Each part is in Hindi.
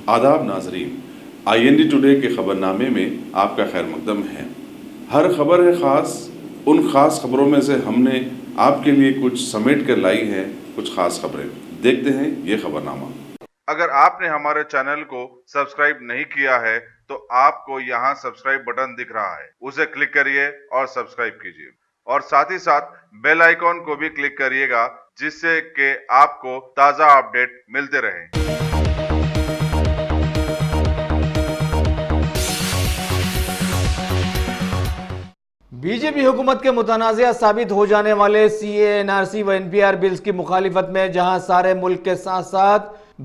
आदाब नाजरीन, IND टुडे के खबरनामे में आपका खैर मकदम है। हर खबर है ख़ास, उन ख़ास खबरों में से हमने आपके लिए कुछ समेट कर लाई है कुछ ख़ास खबरें। देखते हैं ये खबरनामा। अगर आपने हमारे चैनल को सब्सक्राइब नहीं किया है तो आपको यहाँ सब्सक्राइब बटन दिख रहा है, उसे क्लिक करिए और सब्सक्राइब कीजिए और साथ ही साथ बेल आइकॉन को भी क्लिक करिएगा जिससे कि आपको ताज़ा अपडेट मिलते रहें। बीजेपी हुकूमत के मुतनाज़िया साबित हो जाने वाले CAA, NRC व NPR बिल्स की मुखालिफत में जहां सारे मुल्क के साथ साथ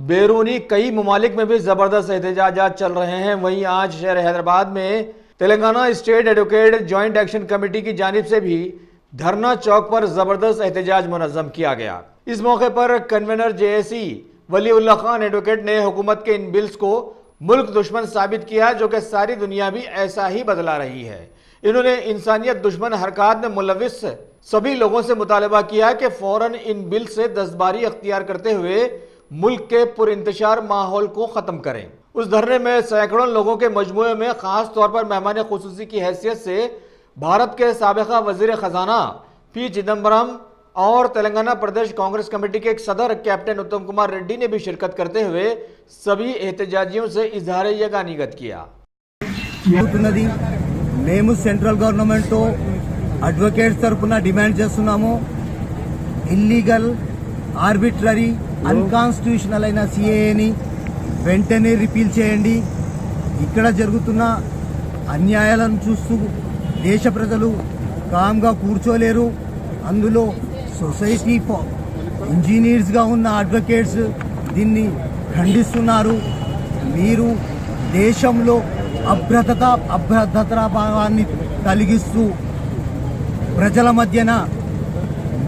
बैरूनी कई ममालिक में भी ज़बरदस्त एहतजाजात चल रहे हैं, वहीं आज शहर हैदराबाद में Telangana state advocate joint action committee की जानिब से भी धरना चौक पर ज़बरदस्त एहतजाज मुनज़्ज़म किया गया। इस मौके पर convener JSE Waliullah Khan advocate ने हुकूमत के इन बिल्स को मुल्क दुश्मन साबित किया जो कि सारी दुनिया भी ऐसा ही बदला रही है। इन्होंने इंसानियत दुश्मन हरकत में मुलविस सभी लोगों से मुतालबा किया कि फौरन इन बिल से दस्तबारी अख्तियार करते हुए मुल्क के पुरइंतशार माहौल को ख़त्म करें। उस धरने में सैकड़ों लोगों के मजमूए में ख़ास तौर पर मेहमान खुसूसी की हैसियत से भारत के साबिक़ा वज़ीर ख़जाना P चिदम्बरम और तेलंगाना प्रदेश कांग्रेस कमेटी के एक सदर कैप्टन उत्तम कुमार रेड्डी ने भी शिरकत करते हुए सभी एहतजाजियों से इजहार यगानिगत किया। మేము సెంట్రల్ గవర్నమెంట్ తో అడ్వకేట్స్ తరపున డిమాండ్ చేస్తున్నాము, ఇల్లీగల్ ఆర్బిట్రరీ అన్కాన్స్టిట్యూషనల్ అయిన CAAని వెంటనే రిపీల్ చేయండి। ఇక్కడ జరుగుతున్న అన్యాయాలను చూస్తూ దేశ ప్రజలు కామ్గా కూర్చోలేరు। అందులో సొసైటీ ఇంజనీర్స్ గా ఉన్న అడ్వకేట్స్ దీన్ని ఖండిస్తున్నారు। మీరు దేశంలో అభ్రతభావాన్ని కలిగిస్తూ ప్రజల మధ్యన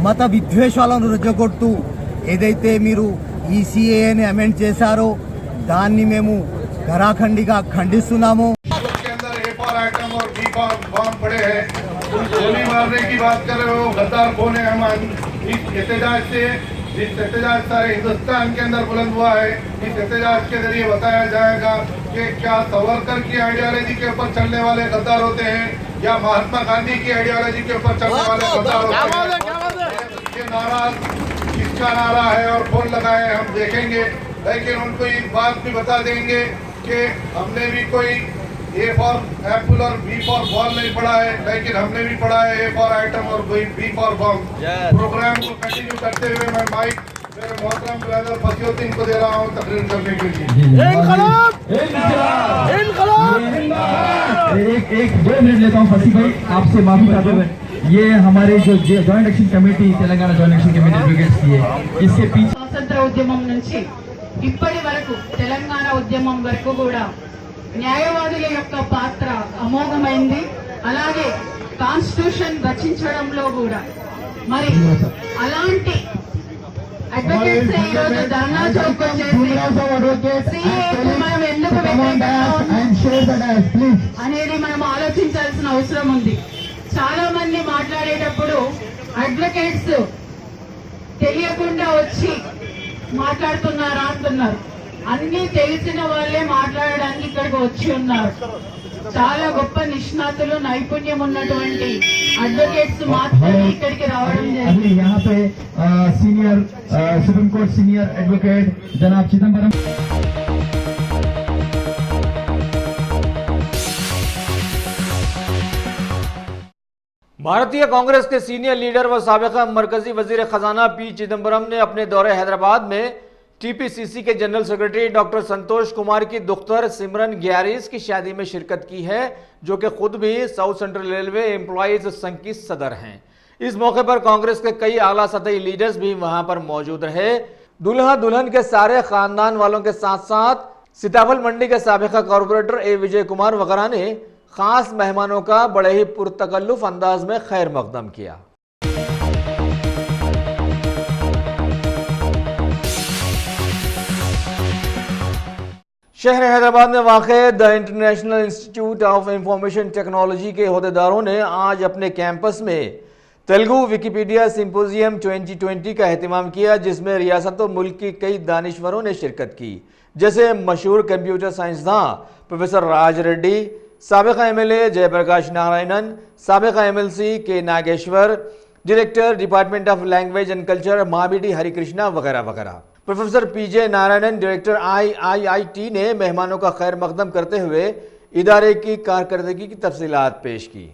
మత విద్వేషాలను రెచ్చగొడుతూ ఏదైతే మీరు ఈ CAAని అమెండ్ చేశారో దాన్ని మేము ఖరాఖండిగా ఖండిస్తున్నాము। गोली मारने की बात कर रहे हो, गद्दार कौन है? हम इस एहतजाज से जिस एहतजाज सारे हिंदुस्तान के अंदर बुलंद हुआ है, इस एहतजाज के जरिए बताया जाएगा कि क्या सावरकर की आइडियोलॉजी के ऊपर चलने वाले गद्दार होते हैं या महात्मा गांधी की आइडियोलॉजी के ऊपर चलने वाले गद्दार होते हैं। ये नारा किसका नारा है और कौन लगाए हम देखेंगे, लेकिन उनको इस बात भी बता देंगे कि हमने भी कोई A फॉर एप्पल और B फॉर बॉल नहीं पढ़ा है, लेकिन हमने भी पढ़ा है A फॉर आइटम और B फॉर बम। प्रोग्राम को कंटिन्यू करते हुए मैं माइक मेरे मोहतरम ब्रदर फसीउद्दीन को दे रहा हूँ तकरीर करने के लिए। एक 2 मिनट लेता हूँ फसी भाई, आपसे माफी चाहता हूँ। ये हमारे जो joint action committee Telangana joint action committee advocates की है, इसके पीछे స్వాతంత్ర ఉద్యమం నుంచి ఇప్పటి వరకు తెలంగాణ ఉద్యమం వరకు కూడా న్యాయవాదుల యొక్క పాత్ర అమోఘమైంది। అలాగే కాన్స్టిట్యూషన్ రచించడంలో కూడా మరి అలాంటి అడ్వకేట్స్ ఈ రోజు ధర్నా చౌక్ వచ్చేసి మనం ఎందుకు అనేది మనం ఆలోచించాల్సిన అవసరం ఉంది। చాలా మంది మాట్లాడేటప్పుడు అడ్వకేట్స్ తెలియకుండా వచ్చి మాట్లాడుతున్నారా అంటున్నారు, అన్ని తెలిసిన వాళ్ళే మాట్లాడడానికి ఇక్కడికి వచ్చి ఉన్నారు। చాలా గొప్ప నిష్ణాతులు నైపుణ్యం ఉన్నటువంటి అడ్వకేట్స్ మాత్రమే ఇక్కడికి రావడం జరిగింది। यहाँ पे senior supreme court senior advocate जनाब चिदम्बरम भारतीय कांग्रेस के सीनियर लीडर व साबिक़ा मरकजी वजीर खजाना P चिदम्बरम ने अपने दौरे हैदराबाद में TPCC के general secretary doctor Santosh Kumar की दुख्तर सिमरन ग्यारिस की शादी में शिरकत की है, जो कि खुद भी साउथ सेंट्रल रेलवे एम्प्लॉइज संघ की सदर हैं। इस मौके पर कांग्रेस के कई आला सतही लीडर्स भी वहां पर मौजूद रहे। दुल्हा दुल्हन के सारे खानदान वालों के साथ साथ सीताफल मंडी के साबिक़ा कॉरपोरेटर A विजय कुमार वगैरह ने खास मेहमानों का बड़े ही पुरतकल्लुफ अंदाज में खैर मकदम किया। शहर हैदराबाद में वाक़े the international institute of information technology के अहदेदारों ने आज अपने कैंपस में तेलुगु विकिपीडिया सिंपोजियम 2020 का अहतमाम किया, जिसमें रियासत और मुल्क की कई दानिश्वरों ने शिरकत की। जैसे मशहूर कंप्यूटर साइंसदान प्रोफेसर राज रेड्डी, साबिका एमएलए जयप्रकाश नारायणन, साबिका MLC K Nageshwar, director department of language and culture महाबीडी हरिकृष्णा वगैरह वगैरह। Professor PJ Narayanan, director IIIT ने मेहमानों का खैर मकदम करते हुए इदारे की कारकर्दगी की तफसीलात पेश की।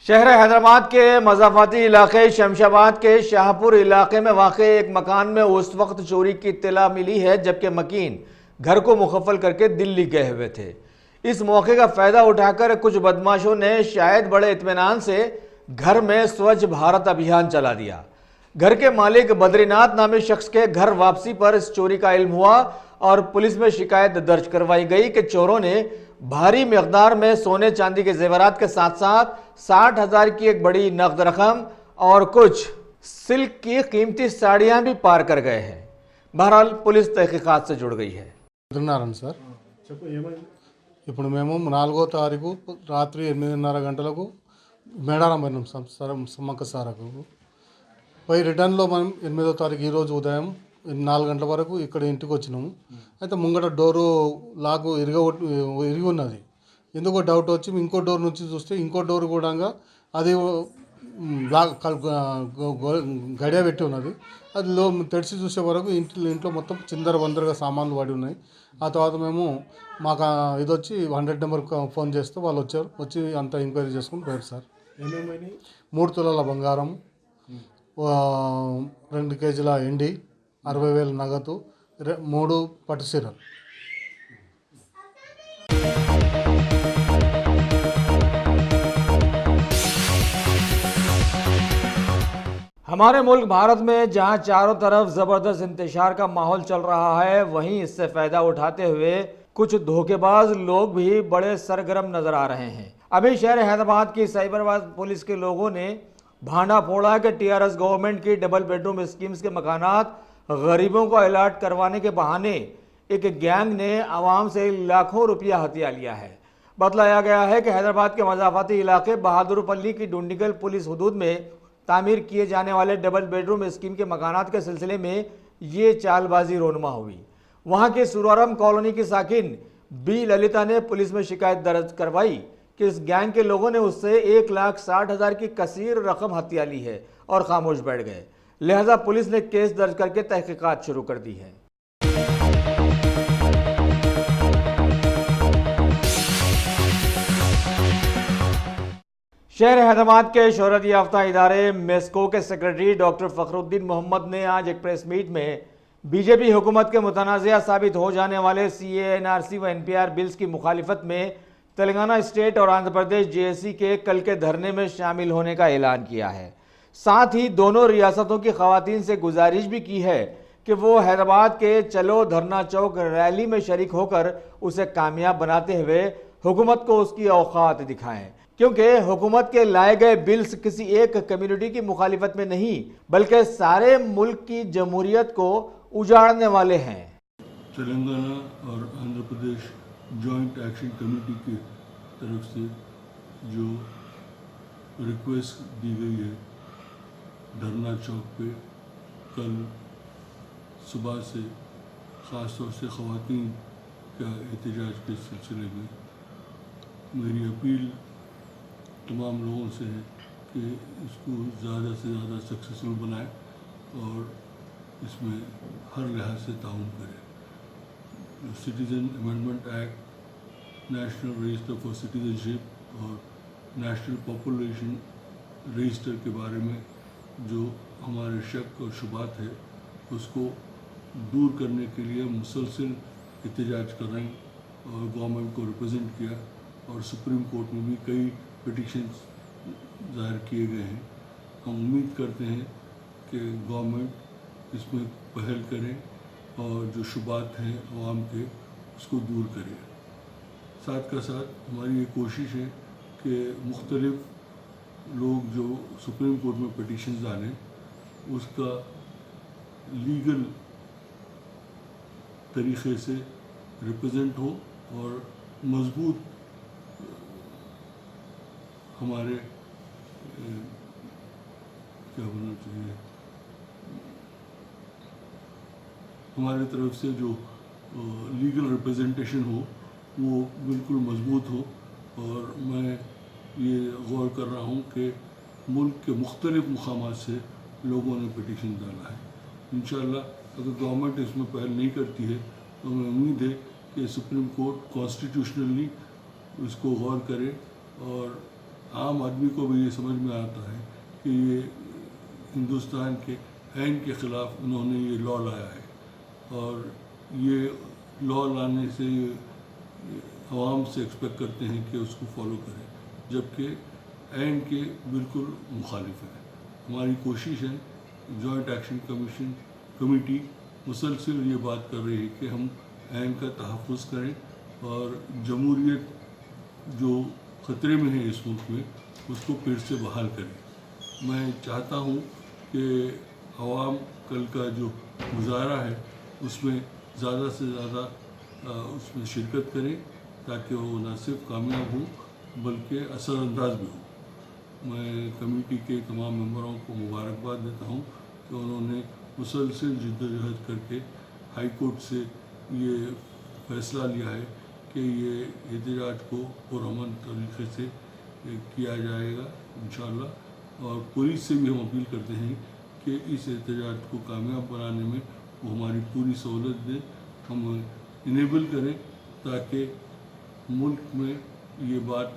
शहर हैदराबाद के मज़ाफ़ाती इलाके शमशाबाद के शाहपुर इलाके में वाक़ एक मकान में उस वक्त चोरी की इत्तला मिली है जबकि मकीन घर को मुखफ़ल करके दिल्ली गए हुए थे। इस मौके का फ़ायदा उठाकर कुछ बदमाशों ने शायद बड़े इत्मीनान से घर में स्वच्छ भारत अभियान चला दिया। घर के मालिक बद्रीनाथ नामी शख्स के घर वापसी पर इस चोरी का इल्म हुआ और पुलिस में शिकायत दर्ज करवाई गई कि चोरों ने भारी मिकदार में सोने चांदी के जेवरात के साथ साथ 60,000 की एक बड़ी नकद रकम और कुछ सिल्क की कीमती साड़ियां भी पार कर गए हैं। बहरहाल पुलिस तहकीकात से जुड़ गई है। నారాయణ సార్ ఇప్పుడు మేము 4వ తారీఖు రాత్రి 8:30 గంటలకు మేడారం పోయినాం సమ్మక్క సారకు పోయి రిటర్న్లో మనం 8వ తారీఖు ఈరోజు ఉదయం 4 గంటల వరకు ఇక్కడ ఇంటికి వచ్చినాము. అయితే ముంగట డోరు లాకు ఇరిగి ఉన్నది. ఎందుకో డౌట్ వచ్చి ఇంకో డోర్ నుంచి చూస్తే ఇంకో డోర్ కూడా అది గడియ పెట్టి ఉన్నది. అది తెరిచి చూసే వరకు ఇంట్లో మొత్తం చిందర వందరగా సామాన్లు పడి ఉన్నాయి. ఆ తర్వాత మేము మాకు ఇది వచ్చి 100 నెంబర్కి ఫోన్ చేస్తే వాళ్ళు వచ్చారు. వచ్చి అంతా ఎంక్వైరీ చేసుకుని పోయారు సార్. 3 తులాల బంగారం, 2 కేజీల ఎండి, 60,000 నగదు, 3 పట్టు చీరలు. हमारे मुल्क भारत में जहां चारों तरफ ज़बरदस्त इंतशार का माहौल चल रहा है, वहीं इससे फ़ायदा उठाते हुए कुछ धोखेबाज लोग भी बड़े सरगर्म नज़र आ रहे हैं। अभी शहर हैदराबाद की साइबराबाद पुलिस के लोगों ने भांडा फोड़ा कि TRS गवर्नमेंट की डबल बेडरूम स्कीम्स के मकानात गरीबों को अलाट करवाने के बहाने एक गैंग ने आवाम से लाखों रुपया हथिया लिया है। बतलाया गया है कि हैदराबाद के मज़ाफ़ाती इलाके बहादुरपल्ली की डुंडिगल पुलिस हदूद में तामीर किए जाने वाले डबल बेडरूम स्कीम के मकानात के सिलसिले में ये चालबाजी रोनमा हुई। वहाँ के सुरारम कॉलोनी की साकिन बी ललिता ने पुलिस में शिकायत दर्ज करवाई कि इस गैंग के लोगों ने उससे 1,60,000 की कसीर रकम हथिया ली है और खामोश बैठ गए। लिहाजा पुलिस ने केस दर्ज करके तहकीकात शुरू कर दी है। शहर हैदराबाद के शोहरत याफ्ता इदारे मेस्को के सेक्रेटरी डॉक्टर फ़खरुद्दीन मोहम्मद ने आज एक प्रेस मीट में बीजेपी हुकूमत के मुतनाज़िया साबित हो जाने वाले CAA, NRC व NPR बिल्स की मुखालिफत में तेलंगाना स्टेट और आंध्र प्रदेश JSC के कल के धरने में शामिल होने का ऐलान किया है। साथ ही दोनों रियासतों की खवातीन से गुजारिश भी की है कि वो हैदराबाद के चलो धरना चौक रैली में शरीक होकर उसे कामयाब बनाते हुए हुकूमत को उसकी औकात दिखाएं, क्योंकि हुकूमत के लाए गए बिल्स किसी एक कम्युनिटी की मुखालिफत में नहीं बल्कि सारे मुल्क की जमहूरियत को उजाड़ने वाले हैं। तेलंगाना और Andhra Pradesh joint action committee की तरफ से जो रिक्वेस्ट दी गई है धरना चौक पे कल सुबह से ख़ास तौर से ख़वातीन का एहतजाज के सिलसिले में मेरी अपील तमाम लोगों से है कि इसको ज़्यादा से ज़्यादा सक्सेसफुल बनाएं और इसमें हर लिहाज से ताउन करें। Citizen amendment act, national register for citizenship और नेशनल पॉपुलेशन रजिस्टर के बारे में जो हमारे शक और शुबात है उसको दूर करने के लिए मुसलसल एहतजाज कर रहे हैं और गवर्नमेंट को रिप्रेजेंट किया और सुप्रीम कोर्ट में भी कई पिटिशन्स ज़ाहिर किए गए हैं। हम उम्मीद करते हैं कि गवर्नमेंट इसमें पहल करे और जो शुबात हैं अवाम के उसको दूर करे। साथ का साथ हमारी ये कोशिश है कि मुख्तलिफ लोग जो सुप्रीम कोर्ट में पिटिशन्स डालें उसका लीगल तरीक़े से रिप्रेजेंट हो और मजबूत हमारे क्या होना चाहिए हमारे तरफ से जो लीगल रिप्रेजेंटेशन हो वो बिल्कुल मजबूत हो। और मैं ये गौर कर रहा हूँ कि मुल्क के मुख्तलिफ मुकामात से लोगों ने पिटिशन डाला है। इंशाअल्लाह अगर गवर्नमेंट इसमें पहल नहीं करती है तो हमें उम्मीद है कि सुप्रीम कोर्ट कॉन्स्टिट्यूशनली इसको गौर करे और आम आदमी को भी ये समझ में आता है कि ये हिंदुस्तान के आइन के ख़िलाफ़ उन्होंने ये लॉ लाया है और ये लॉ लाने से आवाम से एक्सपेक्ट करते हैं कि उसको फॉलो करें, जबकि आइन के बिल्कुल मुखालिफ है। हमारी कोशिश है, जॉइंट एक्शन कमेटी मुसलसल ये बात कर रही है कि हम आइन का तहफ़्फ़ुज़ करें और जमहूरियत जो ख़तरे में है इस मुल्क में उसको फिर से बहाल करें। मैं चाहता हूँ कि अवाम कल का जो मुजाहरा है उसमें ज़्यादा से ज़्यादा उसमें शिरकत करें ताकि वो न सिर्फ कामयाब हो बल्कि असरअंदाज भी हो। मैं कमेटी के तमाम मेंबरों को मुबारकबाद देता हूँ कि उन्होंने मुसलसल जद्दोजहद करके हाई कोर्ट से ये फ़ैसला लिया है कि ये एहतजाज को पुरअमन तरीक़े से किया जाएगा इंशाअल्लाह। और पुलिस से भी हम अपील करते हैं कि इस एहतजाज को कामयाब बनाने में वो हमारी पूरी सहूलत दें, हम इनेबल करें ताकि मुल्क में ये बात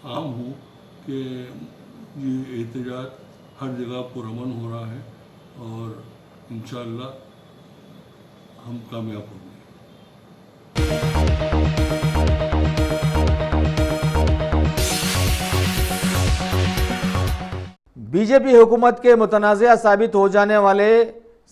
आम हो कि ये एहतजाज हर जगह पुरअमन हो रहा है और इंशाअल्लाह हम कामयाब होंगे। बीजेपी हुकूमत के मुतनाज़िया साबित हो जाने वाले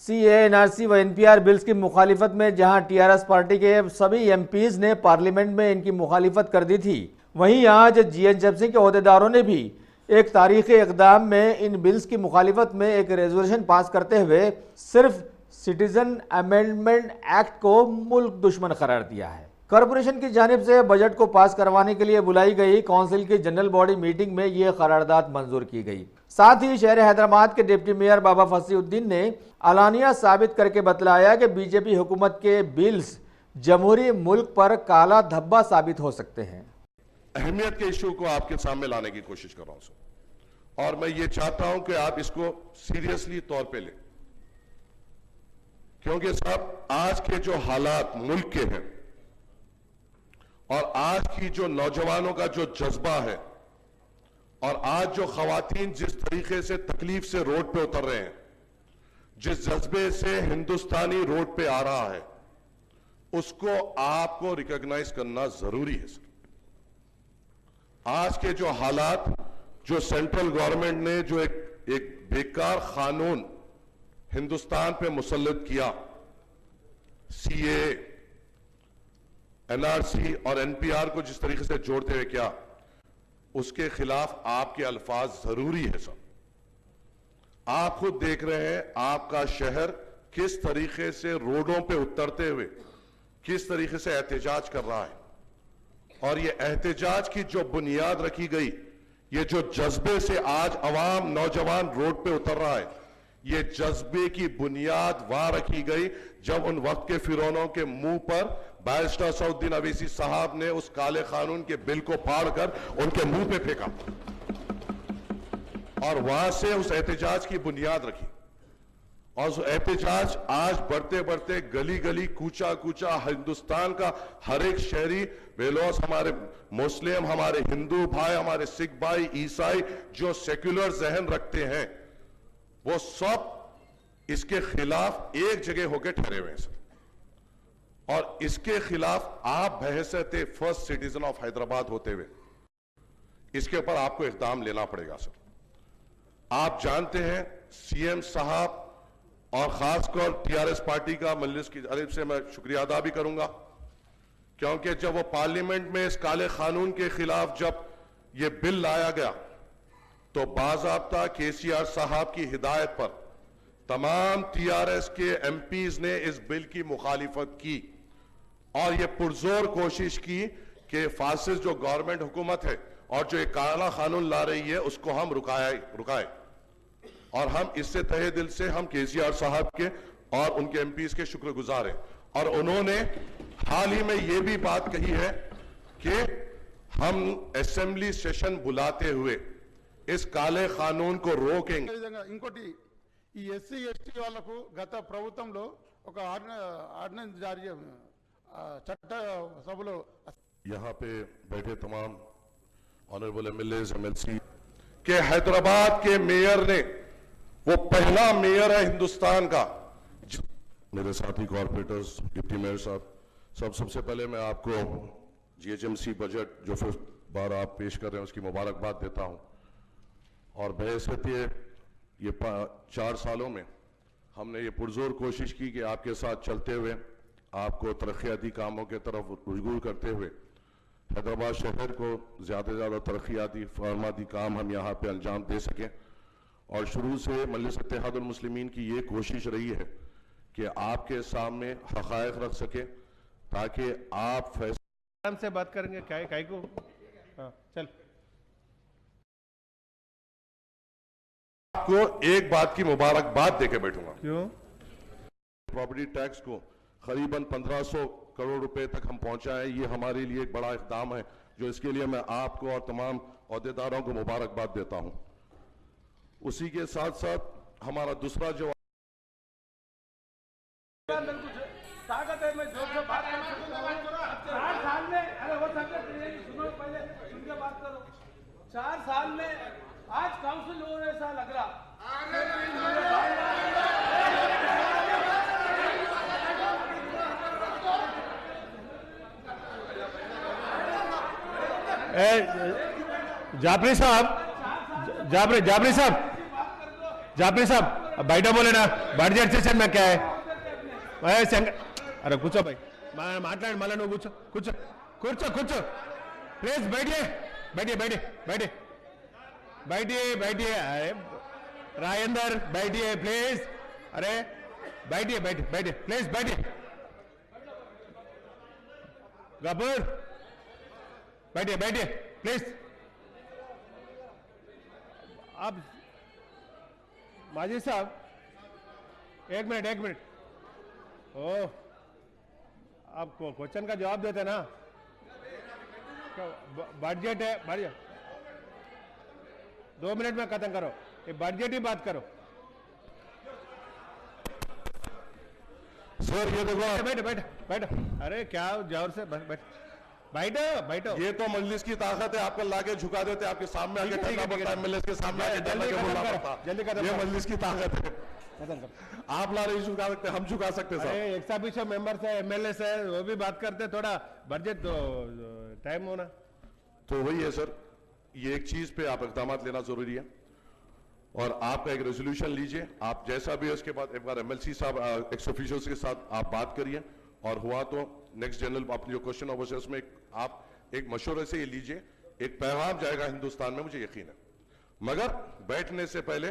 CAA, NRC व NPR बिल्स की मुखालिफत में जहां TRS पार्टी के सभी MPs ने पार्लियामेंट में इनकी मुखालिफत कर दी थी, वहीं आज GNHC के अहदेदारों ने भी एक तारीखी इक़दाम में इन बिल्स की मुखालिफत में एक रेजोल्यूशन पास करते हुए सिर्फ सिटीजन अमेंडमेंट एक्ट को मुल्क दुश्मन करार दिया है। कॉरपोरेशन की जानिब से बजट को पास करवाने के लिए बुलाई गई काउंसिल की जनरल बॉडी मीटिंग में ये करारदाद मंजूर की गई। साथ ही शहर हैदराबाद के डिप्टी मेयर बाबा फसीउद्दीन ने अलानिया साबित करके बतलाया कि बीजेपी हुकूमत के बिल्स जमहूरी मुल्क पर काला धब्बा साबित हो सकते हैं। अहमियत के इशू को आपके सामने लाने की कोशिश कर रहा हूं सर, और मैं ये चाहता हूं कि आप इसको सीरियसली तौर पे लें, क्योंकि साहब आज के जो हालात मुल्क के हैं और आज की जो नौजवानों का जो जज्बा है और आज जो खवातीन जिस तरीके से तकलीफ से रोड पे उतर रहे हैं, जिस जज्बे से हिंदुस्तानी रोड पे आ रहा है उसको आपको रिकॉग्नाइज करना जरूरी है सर। आज के जो हालात, जो सेंट्रल गवर्नमेंट ने जो एक बेकार कानून हिंदुस्तान पे मुसल्लत किया, सीए, एनआरसी और एनपीआर को जिस तरीके से जोड़ते हुए किया, उसके खिलाफ आपके अल्फाज जरूरी है सर। आप खुद देख रहे हैं आपका शहर किस तरीके से रोडों पे उतरते हुए किस तरीके से एहतजाज कर रहा है, और ये एहतजाज की जो बुनियाद रखी गई, ये जो जज्बे से आज अवाम नौजवान रोड पे उतर रहा है, ये जज्बे की बुनियाद वहां रखी गई जब उन वक्त के फिरौनों के मुंह पर बैरिस्टर सऊद्दीन अवैसी साहब ने उस काले कानून के बिल को फाड़कर उनके मुंह पे फेंका और वहां से उस एहतजाज की बुनियाद रखी। और उस एहतजाज आज बढ़ते बढ़ते गली गली, कूचा कूचा, हिंदुस्तान का हर एक शहरी, बेलोस, हमारे मुस्लिम, हमारे हिंदू भाई, हमारे सिख भाई, ईसाई जो सेक्युलर जहन रखते हैं, वो सब इसके खिलाफ एक जगह होकर ठहरे हुए हैं सर। और इसके खिलाफ आप बहैसियत फर्स्ट सिटीजन ऑफ हैदराबाद होते हुए इसके ऊपर आपको इक़दाम लेना पड़ेगा सर। आप जानते हैं सीएम साहब और खासकर टीआरएस पार्टी का मजलिस की तरफ से मैं शुक्रिया अदा भी करूंगा, क्योंकि जब वो पार्लियामेंट में इस काले कानून के खिलाफ जब ये बिल लाया गया तो बाज़ाब्ता केसीआर साहब की हिदायत पर तमाम टीआरएस के एमपीज ने इस बिल की मुखालिफत की और ये पुरजोर कोशिश की कि फासिस्ट जो गवर्नमेंट हुकूमत है और जो एक काला कानून ला रही है उसको हम रुकाए। और हम इससे तहे दिल से हम केसीआर साहब के और उनके एमपीज के शुक्रगुजार हैं। और उन्होंने हाल ही में ये भी बात कही है कि हम असेंबली सेशन बुलाते हुए इस काले कानून को रोकेंगे। ఇంకోటి ఈ ఎస్సీ ఎస్టీ వాళ్ళకు గత ప్రభుత్వంలో ఒక ఆర్డినెన్స్ జారీ చట్ట సభలో यहाँ पे बैठे तमाम ऑनरेबल एमएलए एमएलसी के हैदराबाद के मेयर ने, वो पहला मेयर है हिंदुस्तान का, मेरे साथी कॉर्पोरेटर्स, डिप्टी मेयर साहब, सबसे पहले मैं आपको जीएचएमसी बजट जो फिर बार आप पेश कर रहे हैं उसकी मुबारकबाद देता हूं। और बहैसियत ये 4 सालों में हमने ये पुरजोर कोशिश की कि आपके साथ चलते हुए आपको तरक्याती कामों के तरफ रुजू करते हुए हैदराबाद शहर को ज़्यादा से ज़्यादा तरक्याती फरमाती काम हम यहाँ पे अंजाम दे सकें। और शुरू से मजलिस इत्तेहादुल मुस्लिमीन की ये कोशिश रही है कि आपके सामने हक़ाइक़ रख सके ताकि आप फैसला से बात करेंगे। काय को चल आपको एक बात की मुबारकबाद देके बैठूंगा। क्यों? प्रॉपर्टी टैक्स को करीबन 1500 करोड़ रुपए तक हम पहुंचाए, ये हमारे लिए एक बड़ा इक़दाम है जो इसके लिए मैं आपको और तमाम अहदेदारों को मुबारकबाद देता हूं। उसी के साथ साथ हमारा दूसरा जो ताकत है, मैं जोर से बात कर सकता हूं। 4 साल में, अरे वो सुनो पहले, सुन के बात करो। 4 साल में आज काउंसिल हो ऐसा लग रहा। जाफरी साहब బయట बोलेना బడ్జెట్ సెషన్ में क्या है? अरे కూర్చో भाई, మాట్లాడి మళ్ళీ నువ్వు కూర్చో प्लीज बैठिए अरे राजेंद्र बैठिए प्लीज, अरे बैठिए प्लीज बैठिए। गफूर बैठिए प्लीज। अब माजी साहब एक मिनट ओ आप क्वेश्चन का जवाब देते ना, बजट है, 2 मिनट में खत्म करो, ये बजट ही बात करो। सर ये देखो, बैठ अरे क्या जोर से बैठ। बैठो बैठो। ये तो मजलिस की ताकत है, आपको लाके झुका देते, आपके सामने आके डरना पड़ता है, एमएलए के सामने आके डरना के बोलना पड़ता, ये मजलिस की ताकत है। आप ला नहीं झुका सकते, हम झुका सकते सर। एक्स मेंबर्स है, एमएलए है, वो भी बात करते, थोड़ा बजट तो टाइम होना। तो वही है सर, ये एक चीज पे आप इकदाम लेना जरूरी है और आपका एक रेजोल्यूशन लीजिए, आप जैसा भी है उसके बाद एक बार एमएलसी साहब एक्स ऑफिशियल्स के साथ आप बात करिए और हुआ तो नेक्स्ट जनरल अपनी जो क्वेश्चन ऑफ उसमें आप एक मशवरे से ये लीजिए, एक पैगाम जाएगा हिंदुस्तान में, मुझे यकीन है। मगर बैठने से पहले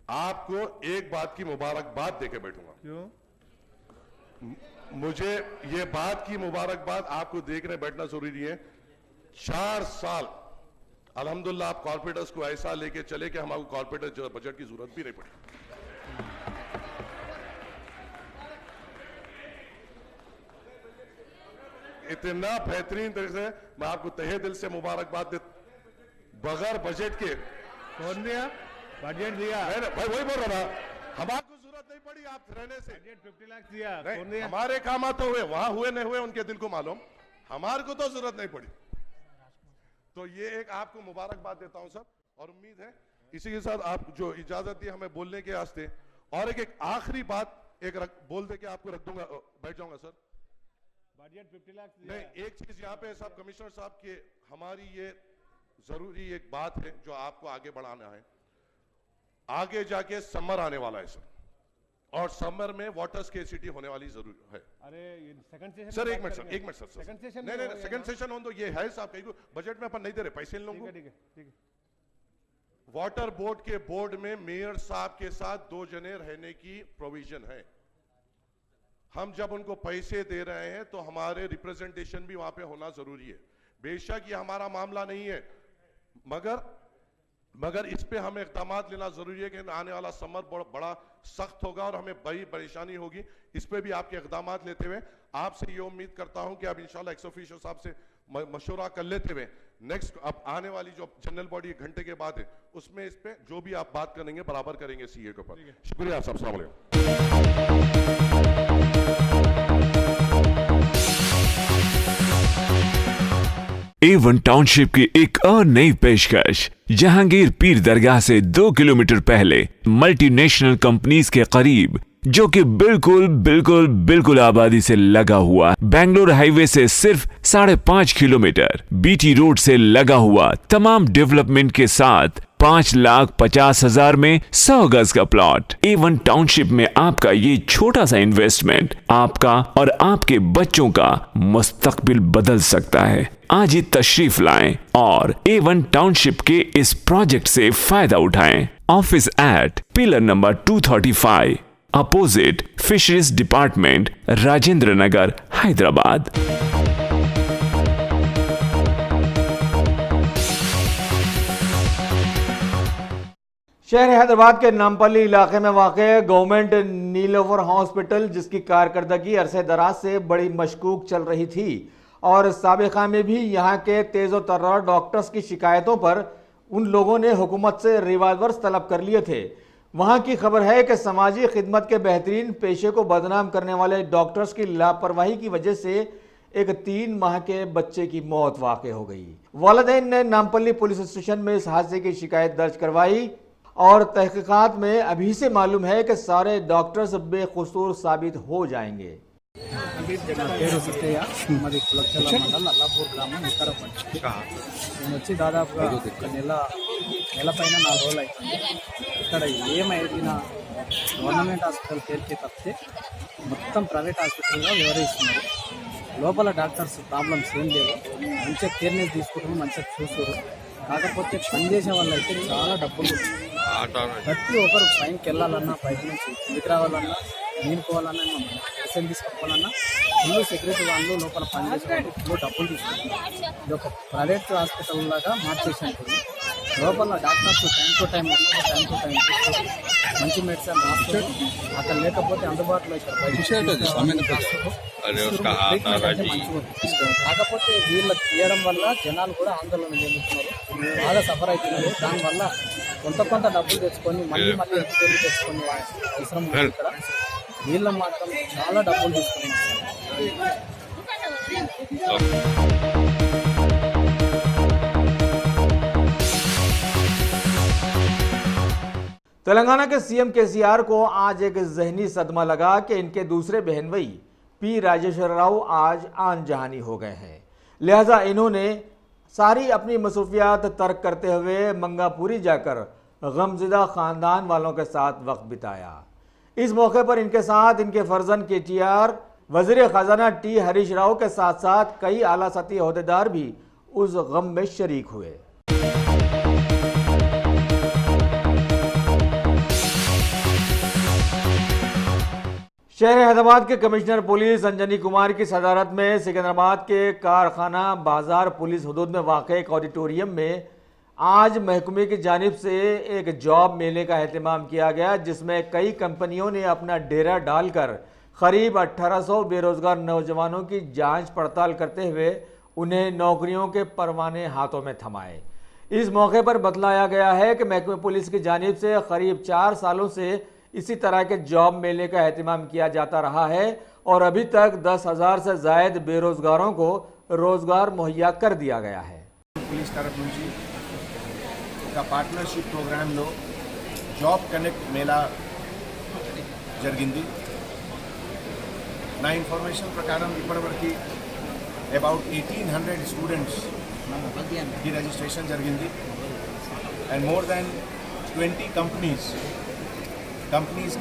आपको एक बात की मुबारकबाद देके बैठूंगा। क्यों? मुझे ये बात की मुबारकबाद आपको देखने बैठना जरूरी है। 4 साल अल्हम्दुलिल्लाह आप कॉर्पोरेटर्स को ऐसा लेके चले कि हमारे कॉर्पोरेटर बजट की जरूरत भी नहीं पड़ी। इतना बेहतरीन तरीके से मैं आपको तहे दिल से मुबारकबाद दे, बगैर बजट के। कौन दिया? बजट दिया भाई वही बोल रहा था, हमारे जरूरत नहीं पड़ी आप रहने से। 50 लाख दिया, कौन दिया? हमारे काम तो हुए, वहां हुए नहीं हुए उनके दिल को मालूम, हमारे को तो जरूरत नहीं पड़ी। तो ये एक आपको मुबारकबाद देता हूं सर और उम्मीद है इसी के साथ आप जो इजाजत दी हमें बोलने के वास्ते। और एक आखिरी बात बोल दे के आपको रख दूंगा, बैठ जाऊंगा सर। बजट 50 लाख नहीं, एक चीज यहाँ पे साहब कमिश्नर साहब के हमारी ये जरूरी एक बात है जो आपको आगे बढ़ाना है। आगे जाके समर आने वाला है सर और समर में वाटर स्केर्सिटी होने वाली जरूर है। अरे सेकंड सेशन सर एक मिनट सर सेकंड सेशन नहीं सेकंड सेशन हो तो ये है साहब, कहीं बजट में अपन नहीं दे रहे पैसे इन लोगों को। ठीक है। वाटर बोर्ड के बोर्ड में मेयर साहब के साथ 2 जने रहने की प्रोविजन है। हम जब उनको पैसे दे रहे हैं तो हमारे रिप्रेजेंटेशन भी वहां पे होना जरूरी है। बेशक ये हमारा मामला नहीं है, मगर इस पे हमें इक़दाम लेना जरूरी है कि आने वाला समर बड़ा सख्त होगा और हमें बड़ी परेशानी होगी। इस पे भी आपके इक़दाम लेते हुए आपसे ये उम्मीद करता हूं कि आप इंशाल्लाह एक्स ऑफिशियल साहब से मशवरा कर लेते हुए नेक्स्ट अब आने वाली जो जनरल बॉडी 1 घंटे के बाद है उसमें इस पे जो भी आप बात करेंगे बराबर करेंगे सीए के ऊपर। शुक्रिया साहब, अस्सलाम वालेकुम। A1 टाउनशिप की एक और नई पेशकश जहांगीर पीर दरगाह से 2 किलोमीटर पहले मल्टीनेशनल कंपनीज के करीब, जो कि बिल्कुल आबादी से लगा हुआ, बेंगलोर हाईवे से सिर्फ 5.5 किलोमीटर, बीटी रोड से लगा हुआ, तमाम डेवलपमेंट के साथ 5,50,000 में 100 गज का प्लॉट। A1 टाउनशिप में आपका ये छोटा सा इन्वेस्टमेंट आपका और आपके बच्चों का मुस्तकबिल बदल सकता है। आज ही तशरीफ लाएं और A1 टाउनशिप के इस प्रोजेक्ट से फायदा उठाएं। Office at pillar number 235 opposite fisheries department, Rajendra Nagar, Hyderabad. शहर हैदराबाद के नामपल्ली इलाके में वाक़ गवर्नमेंट नीलोफर हॉस्पिटल, जिसकी कारकर्दगी अरसे दराज से बड़ी मशकूक चल रही थी और साबिक़ा में भी यहाँ के तेज़ तर्रार डॉक्टर्स की शिकायतों पर उन लोगों ने हुकूमत से रिवाल्वर्स तलब कर लिए थे। वहाँ की खबर है कि समाजी खिदमत के बेहतरीन पेशे को बदनाम करने वाले डॉक्टर्स की लापरवाही की वजह से एक 3 माह के बच्चे की मौत वाक़ हो गई। वालिदैन ने नामपल्ली पुलिस स्टेशन में इस हादसे की शिकायत दर्ज करवाई और तहकीकात में अभी से मालूम है कि सारे डॉक्टर्स बेकसूर साबित हो जाएंगे। పేరు సత్తయ్య, మాది కులచల్ల మండలం అల్లాపూర్ గ్రామం, ఉత్తరపల్లి. నేను వచ్చి దాదాపుగా ఒక నెల పైన 4 రోజులు అవుతుంది. ఇక్కడ ఏమైనా గవర్నమెంట్ హాస్పిటల్ పేరుకి తప్పితే మొత్తం ప్రైవేట్ హాస్పిటల్గా వ్యవహరిస్తున్నారు. లోపల డాక్టర్స్ ప్రాబ్లమ్స్ ఏం లేవు, మంచిగా కేర్నెస్ తీసుకుంటారు, మంచిగా చూస్తారు. కాకపోతే పనిచేసే వాళ్ళు అయితే చాలా డబ్బులు. ప్రతి ఒక్కరు పైనకి వెళ్ళాలన్నా, బయట నుంచి కిందికి రావాలన్నా, నీనుకోవాలన్నా, మెడిసిన్ తీసుకోవాలన్నా ఫుల్ సెక్యూరిటీ వాళ్ళు లోపల పనిచేసే వాళ్ళు ఫుల్ డబ్బులు తీసుకుంటున్నారు. ఇది ఒక ప్రైవేట్ హాస్పిటల్ లాగా మార్చేసి ఉంటుంది. లోపల డాక్టర్స్ టైం టు టైం మంచి మెడిసిన్ రాస్తారు. అక్కడ లేకపోతే అందుబాటులో ఇక్కడ కాకపోతే వీళ్ళకి తీయడం వల్ల జనాలు కూడా ఆందోళన చెందుతున్నారు, బాగా సఫర్ అవుతున్నారు. దానివల్ల కొంత డబ్బులు తెచ్చుకొని మళ్ళీ ఎత్తుకెళ్ళి తెచ్చుకొని అవసరం ఉంది. ఇక్కడ వీళ్ళ మాత్రం చాలా డబ్బులు తీసుకున్నారు. तेलंगाना के सीएम केसीआर को आज एक जहनी सदमा लगा कि इनके दूसरे बहन भाई पी राजेश्वर राव आज आन जहानी हो गए हैं। लिहाजा इन्होंने सारी अपनी मसरूफियात तर्क करते हुए मंगापुरी जाकर गमज़दा ख़ानदान वालों के साथ वक्त बिताया। इस मौके पर इनके साथ इनके फर्जंद केटीआर, वज़ीर ख़जाना टी हरीश राव के साथ साथ कई आला सतही अहदेदार भी उस गम में शरीक हुए। शहर हैदराबाद के कमिश्नर पुलिस अंजनी कुमार की सदारत में सिकंदराबाद के कारखाना बाजार पुलिस हदूद में वाक़े एक ऑडिटोरियम में आज महकमे की जानिब से एक जॉब मेले का एहतमाम किया गया, जिसमें कई कंपनियों ने अपना डेरा डालकर करीब 1800 बेरोजगार नौजवानों की जांच पड़ताल करते हुए उन्हें नौकरियों के परवाने हाथों में थमाए। इस मौके पर बतलाया गया है कि महकमे पुलिस की जानिब से करीब 4 सालों से इसी तरह के जॉब मेले का एहतमाम किया जाता रहा है और अभी तक 10,000 से ज़ायद बेरोजगारों को रोजगार मुहैया कर दिया गया है। पुलिस तरफ నుంచి ఒక పార్ట్నర్షిప్ ప్రోగ్రాంలో జాబ్ కనెక్ట్ మేళా జరిగింది। నా ఇన్ఫర్మేషన్ ప్రకారం ఇప్పటివరకు అబౌట్ 1800 స్టూడెంట్స్ కి రిజిస్ట్రేషన్ జరిగింది అండ్ మోర్ దాన్ 20 కంపెనీస్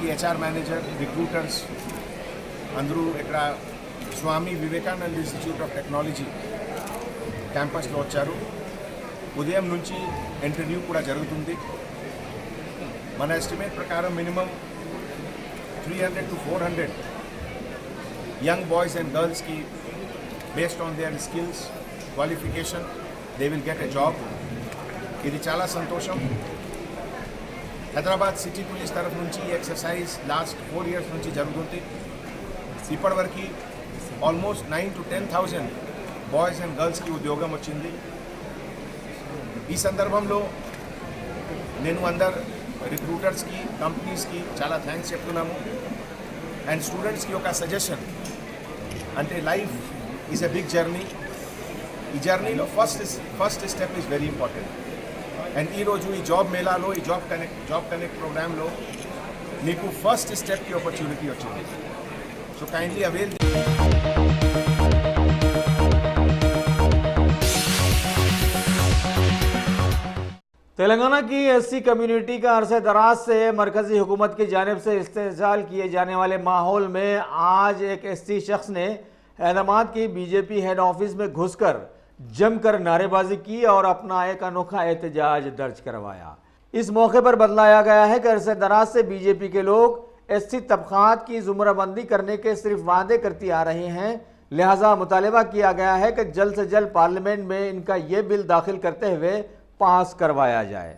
కి హెచ్ఆర్ మేనేజర్, రిక్రూటర్స్ అందరూ ఇక్కడ Swami Vivekananda institute of technology క్యాంపస్లో వచ్చారు। ఉదయం నుంచి ఇంటర్వ్యూ కూడా జరుగుతుంది। మన ఎస్టిమేట్ ప్రకారం minimum 300 to 400 young boys and girls కి based on their skills qualification they will get a job. ఇది చాలా సంతోషం। హైదరాబాద్ సిటీ పోలీస్ తరఫు నుంచి ఈ ఎక్సర్సైజ్ లాస్ట్ 4 years నుంచి జరుగుతుంది। ఇప్పటివరకు ఆల్మోస్ట్ 9 to 10,000 బాయ్స్ అండ్ గర్ల్స్కి ఉద్యోగం వచ్చింది। ఈ సందర్భంలో నేను అందరు రిక్రూటర్స్కి, కంపెనీస్కి చాలా థ్యాంక్స్ చెప్తున్నాము। అండ్ స్టూడెంట్స్కి ఒక సజెషన్ అంటే life is a big journey. ఈ జర్నీలో first step is very important. And ఈరోజు ఈ జాబ్ మేళాలో, ఈ జాబ్ కనెక్ట్ ప్రోగ్రాంలో మీకు ఫస్ట్ స్టెప్కి ఆపర్చునిటీ వచ్చింది। So kindly avail. तेलंगाना की एससी कम्युनिटी का अरसे दराज से मरकजी हुकूमत की जानिब से इस्तेजाल किए जाने वाले माहौल में आज एक एससी शख्स ने हैदराबाद की बीजेपी हेड ऑफिस में घुसकर जमकर नारेबाजी की और अपना एक अनोखा एहतजाज दर्ज करवाया। इस मौके पर बतलाया गया है कि अरसे दराज से बीजेपी के लोग एससी तबकात की जुमराबंदी करने के सिर्फ वादे करती आ रहे हैं। लिहाजा मुतालबा किया गया है कि जल्द से जल्द पार्लियामेंट में इनका ये बिल दाखिल करते हुए पास करवाया जाए।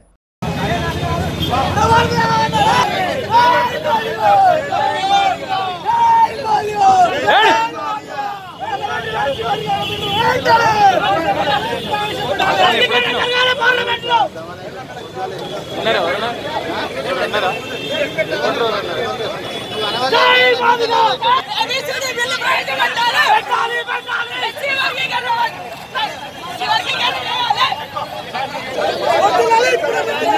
Let's go.